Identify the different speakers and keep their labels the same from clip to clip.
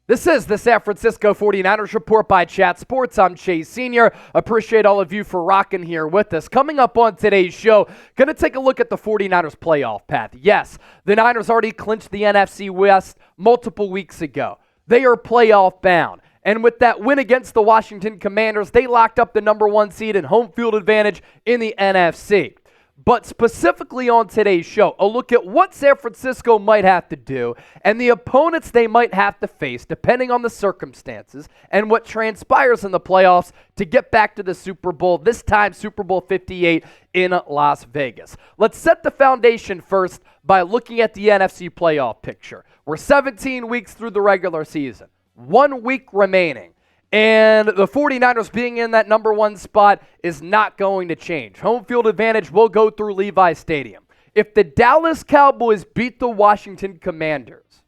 Speaker 1: This is the San Francisco 49ers Report by Chat Sports. I'm Chase Sr. Appreciate all of you for rocking here with us. Coming up on today's show, going to take a look at the 49ers playoff path. Yes, the Niners already clinched the NFC West multiple weeks ago. They are playoff bound. And with that win against the Washington Commanders, they locked up the number 1 seed and home field advantage in the NFC. But specifically on today's show, a look at what San Francisco might have to do and the opponents they might have to face depending on the circumstances and what transpires in the playoffs to get back to the Super Bowl, this time Super Bowl 58 in Las Vegas. Let's set the foundation first by looking at the NFC playoff picture. We're 17 weeks through the regular season, 1 week remaining. And the 49ers being in that number 1 spot is not going to change. Home field advantage will go through Levi Stadium. If the Dallas Cowboys beat the Washington Commanders,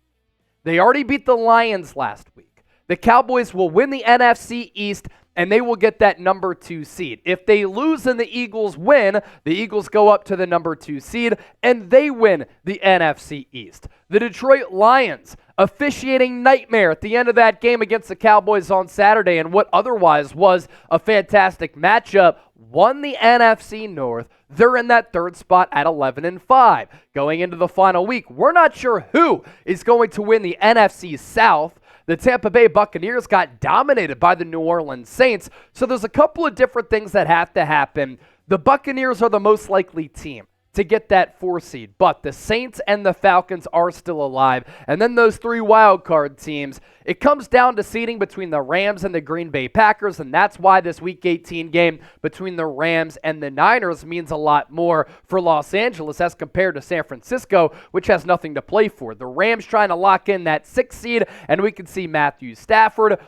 Speaker 1: they already beat the Lions last week. The Cowboys will win the NFC East, and they will get that number 2 seed. If they lose and the Eagles win, the Eagles go up to the number 2 seed, and they win the NFC East. The Detroit Lions, officiating nightmare at the end of that game against the Cowboys on Saturday, and what otherwise was a fantastic matchup, won the NFC North. They're in that 3rd spot at 11-5. Going into the final week, we're not sure who is going to win the NFC South. The Tampa Bay Buccaneers got dominated by the New Orleans Saints, so there's a couple of different things that have to happen. The Buccaneers are the most likely team to get that 4 seed, but the Saints and the Falcons are still alive. And then those 3 wild card teams, it comes down to seeding between the Rams and the Green Bay Packers, and that's why this Week 18 game between the Rams and the Niners means a lot more for Los Angeles as compared to San Francisco, which has nothing to play for. The Rams trying to lock in that 6th seed, and we can see Matthew Stafford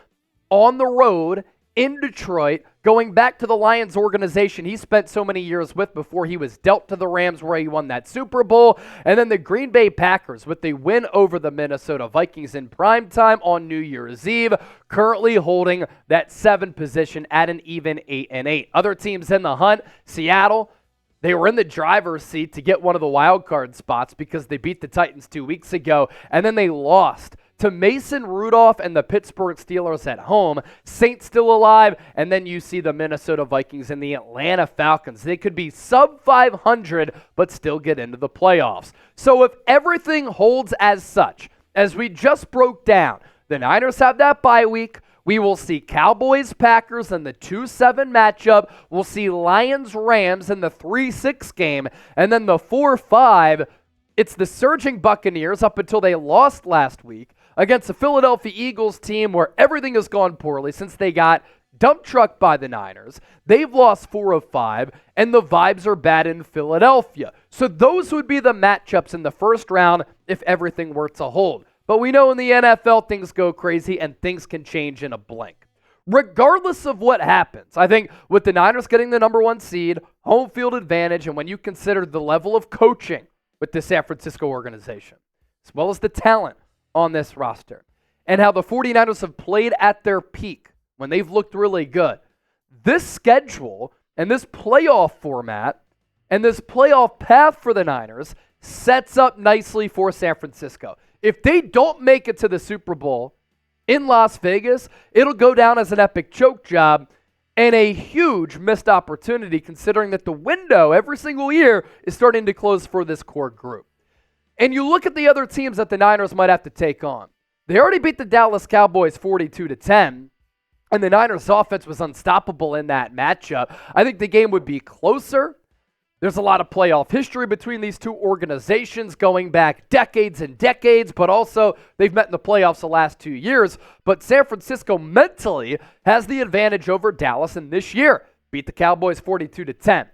Speaker 1: on the road in Detroit, going back to the Lions organization he spent so many years with before he was dealt to the Rams where he won that Super Bowl. And then the Green Bay Packers with the win over the Minnesota Vikings in primetime on New Year's Eve, currently holding that 7th position at an even 8-8. Other teams in the hunt, Seattle, they were in the driver's seat to get one of the wild card spots because they beat the Titans 2 weeks ago, and then they lost to Mason Rudolph and the Pittsburgh Steelers at home. Saints still alive, and then you see the Minnesota Vikings and the Atlanta Falcons. They could be sub 500, but still get into the playoffs. So if everything holds as such, as we just broke down, the Niners have that bye week. We will see Cowboys, Packers in the 2-7 matchup. We'll see Lions, Rams in the 3-6 game, and then the 4-5, it's the surging Buccaneers up until they lost last week against the Philadelphia Eagles team where everything has gone poorly since they got dump trucked by the Niners. They've lost 4 of 5, and the vibes are bad in Philadelphia. So those would be the matchups in the first round if everything were to hold. But we know in the NFL things go crazy and things can change in a blink. Regardless of what happens, I think with the Niners getting the number 1 seed, home field advantage, and when you consider the level of coaching with the San Francisco organization, as well as the talent on this roster, and how the 49ers have played at their peak when they've looked really good, this schedule and this playoff format and this playoff path for the Niners sets up nicely for San Francisco. If they don't make it to the Super Bowl in Las Vegas, it'll go down as an epic choke job and a huge missed opportunity considering that the window every single year is starting to close for this core group. And you look at the other teams that the Niners might have to take on. They already beat the Dallas Cowboys 42-10, and the Niners' offense was unstoppable in that matchup. I think the game would be closer. There's a lot of playoff history between these two organizations going back decades and decades, but also they've met in the playoffs the last 2 years. But San Francisco mentally has the advantage over Dallas, and this year beat the Cowboys 42-10.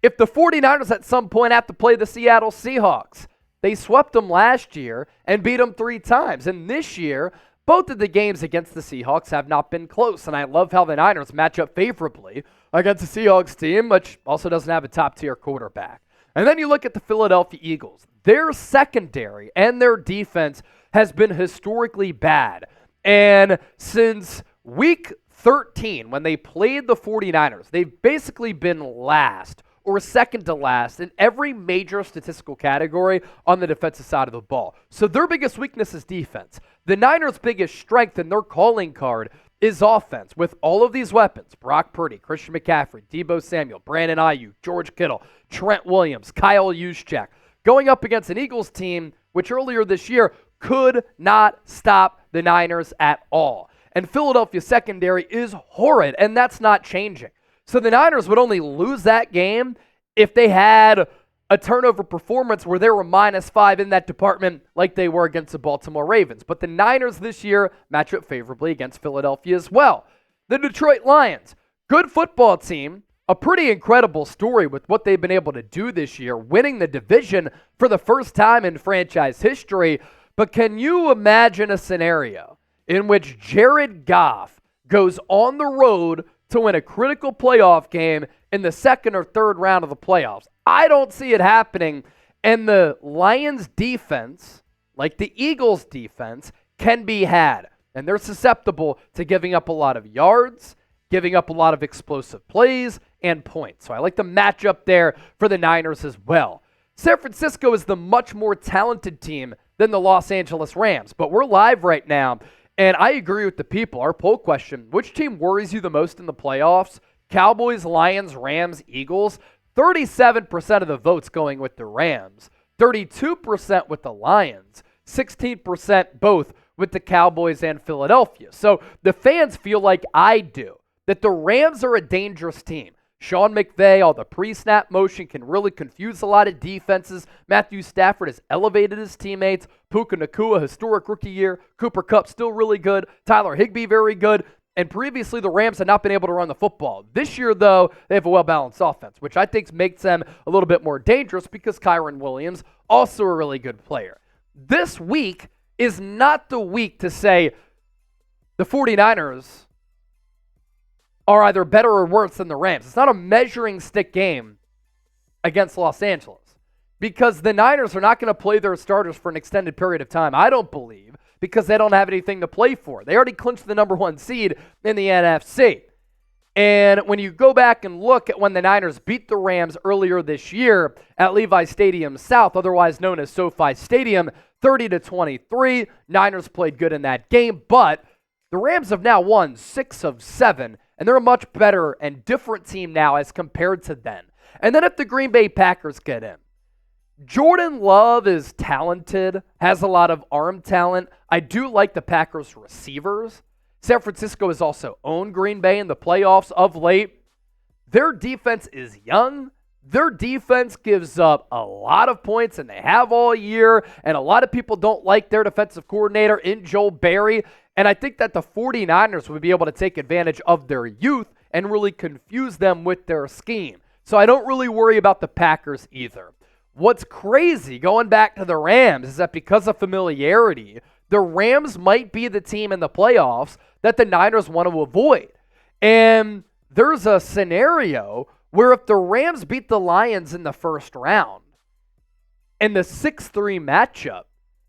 Speaker 1: If the 49ers at some point have to play the Seattle Seahawks, they swept them last year and beat them 3 times. And this year, both of the games against the Seahawks have not been close. And I love how the Niners match up favorably against the Seahawks team, which also doesn't have a top-tier quarterback. And then you look at the Philadelphia Eagles. Their secondary and their defense has been historically bad. And since week 13, when they played the 49ers, they've basically been last or second to last in every major statistical category on the defensive side of the ball. So their biggest weakness is defense. The Niners' biggest strength in their calling card is offense. With all of these weapons, Brock Purdy, Christian McCaffrey, Deebo Samuel, Brandon Ayuk, George Kittle, Trent Williams, Kyle Juszczyk, going up against an Eagles team which earlier this year could not stop the Niners at all. And Philadelphia's secondary is horrid, and that's not changing. So the Niners would only lose that game if they had a turnover performance where they were -5 in that department like they were against the Baltimore Ravens. But the Niners this year match up favorably against Philadelphia as well. The Detroit Lions, good football team, a pretty incredible story with what they've been able to do this year, winning the division for the first time in franchise history. But can you imagine a scenario in which Jared Goff goes on the road to win a critical playoff game in the second or third round of the playoffs? I don't see it happening, and the Lions defense, like the Eagles defense, can be had, and they're susceptible to giving up a lot of yards, giving up a lot of explosive plays and points. So I like the matchup there for the Niners as well. San Francisco is the much more talented team than the Los Angeles Rams, but we're live right now, and I agree with the people. Our poll question, which team worries you the most in the playoffs? Cowboys, Lions, Rams, Eagles. 37% of the votes going with the Rams, 32% with the Lions, 16% both with the Cowboys and Philadelphia. So the fans feel like I do, that the Rams are a dangerous team. Sean McVay, all the pre-snap motion can really confuse a lot of defenses. Matthew Stafford has elevated his teammates. Puka Nacua, historic rookie year. Cooper Kupp, still really good. Tyler Higbee, very good. And previously, the Rams had not been able to run the football. This year, though, they have a well-balanced offense, which I think makes them a little bit more dangerous because Kyren Williams, also a really good player. This week is not the week to say the 49ers are either better or worse than the Rams. It's not a measuring stick game against Los Angeles because the Niners are not going to play their starters for an extended period of time, I don't believe, because they don't have anything to play for. They already clinched the number 1 seed in the NFC. And when you go back and look at when the Niners beat the Rams earlier this year at Levi Stadium South, otherwise known as SoFi Stadium, 30-23, Niners played good in that game, but the Rams have now won 6 of 7, and they're a much better and different team now as compared to then. And then if the Green Bay Packers get in, Jordan Love is talented, has a lot of arm talent. I do like the Packers receivers. San Francisco has also owned Green Bay in the playoffs of late. Their defense is young. Their defense gives up a lot of points, and they have all year, and a lot of people don't like their defensive coordinator in Joel Berry. And I think that the 49ers would be able to take advantage of their youth and really confuse them with their scheme. So I don't really worry about the Packers either. What's crazy, going back to the Rams, is that because of familiarity, the Rams might be the team in the playoffs that the Niners want to avoid. And there's a scenario where if the Rams beat the Lions in the first round, in the 6-3 matchup,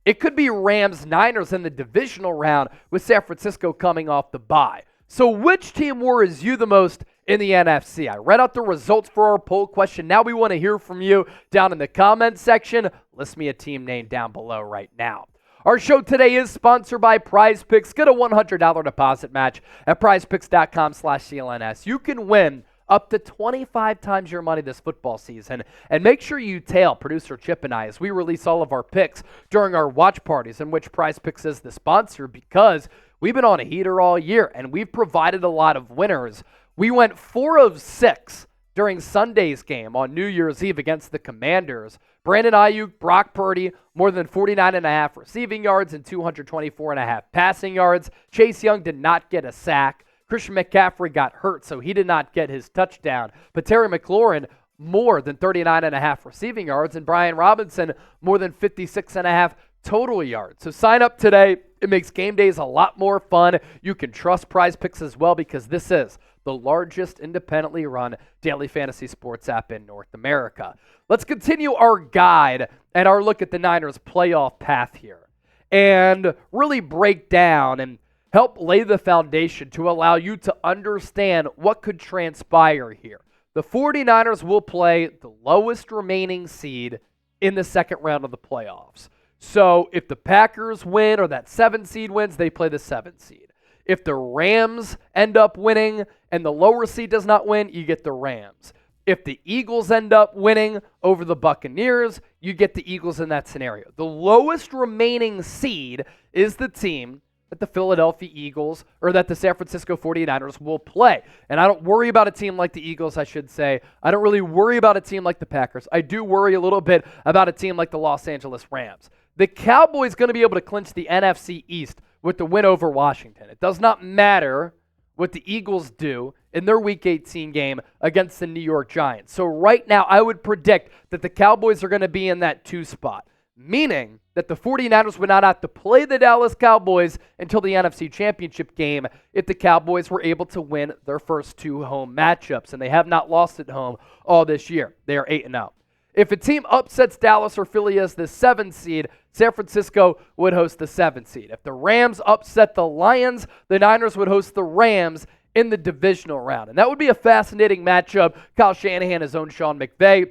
Speaker 1: it could be Rams-Niners in the divisional round with San Francisco coming off the bye. So which team worries you the most in the NFC? I read out the results for our poll question. Now we want to hear from you down in the comments section. List me a team name down below right now. Our show today is sponsored by Prize Picks. Get a $100 deposit match at prizepicks.com/CLNS. You can win up to 25 times your money this football season. And make sure you tail producer Chip and I as we release all of our picks during our watch parties, in which Prize Picks is the sponsor, because we've been on a heater all year and we've provided a lot of winners. We went 4 of 6 during Sunday's game on New Year's Eve against the Commanders. Brandon Ayuk, Brock Purdy, more than 49.5 receiving yards and 224.5 passing yards. Chase Young did not get a sack. Christian McCaffrey got hurt, so he did not get his touchdown. But Terry McLaurin, more than 39.5 receiving yards, and Brian Robinson, more than 56.5 total yards. So sign up today. It makes game days a lot more fun. You can trust Prize Picks as well, because this is the largest independently run daily fantasy sports app in North America. Let's continue our guide and our look at the Niners' playoff path here and really break down and help lay the foundation to allow you to understand what could transpire here. The 49ers will play the lowest remaining seed in the second round of the playoffs. So if the Packers win or that 7 seed wins, they play the 7 seed. If the Rams end up winning and the lower seed does not win, you get the Rams. If the Eagles end up winning over the Buccaneers, you get the Eagles in that scenario. The lowest remaining seed is the team that the Philadelphia Eagles or that the San Francisco 49ers will play. And I don't worry about a team like the Eagles, I should say. I don't really worry about a team like the Packers. I do worry a little bit about a team like the Los Angeles Rams. The Cowboys going to be able to clinch the NFC East with the win over Washington. It does not matter what the Eagles do in their Week 18 game against the New York Giants. So right now, I would predict that the Cowboys are going to be in that 2 spot, meaning that the 49ers would not have to play the Dallas Cowboys until the NFC Championship game if the Cowboys were able to win their first 2 home matchups, and they have not lost at home all this year. They are 8-0. If a team upsets Dallas or Philly as the 7 seed, San Francisco would host the 7 seed. If the Rams upset the Lions, the Niners would host the Rams in the divisional round. And that would be a fascinating matchup. Kyle Shanahan has owned Sean McVay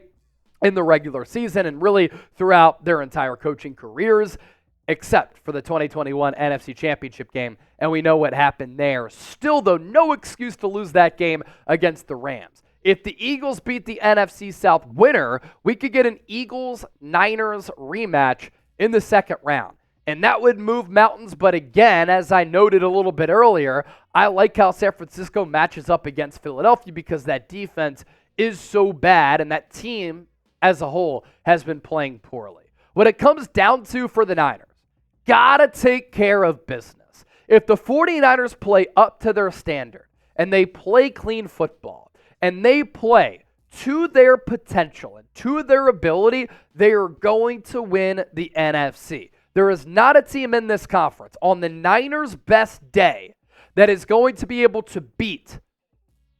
Speaker 1: in the regular season and really throughout their entire coaching careers, except for the 2021 NFC Championship game. And we know what happened there. Still, though, no excuse to lose that game against the Rams. If the Eagles beat the NFC South winner, we could get an Eagles-Niners rematch in the second round. And that would move mountains, but again, as I noted a little bit earlier, I like how San Francisco matches up against Philadelphia because that defense is so bad and that team as a whole has been playing poorly. What it comes down to for the Niners, gotta take care of business. If the 49ers play up to their standard and they play clean football and they play to their potential and to their ability, they are going to win the NFC. There is not a team in this conference on the Niners' best day that is going to be able to beat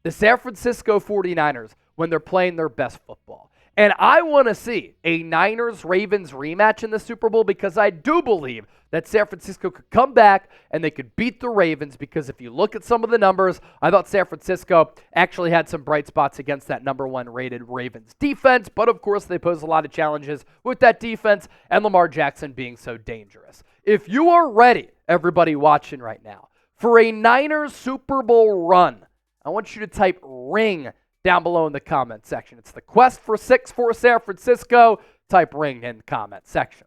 Speaker 1: the San Francisco 49ers when they're playing their best football. And I want to see a Niners-Ravens rematch in the Super Bowl because I do believe that San Francisco could come back and they could beat the Ravens because if you look at some of the numbers, I thought San Francisco actually had some bright spots against that number 1 rated Ravens defense, but of course they pose a lot of challenges with that defense and Lamar Jackson being so dangerous. If you are ready, everybody watching right now, for a Niners Super Bowl run, I want you to type ring down below in the comment section. It's the quest for 6 for San Francisco. Type ring in the comment section.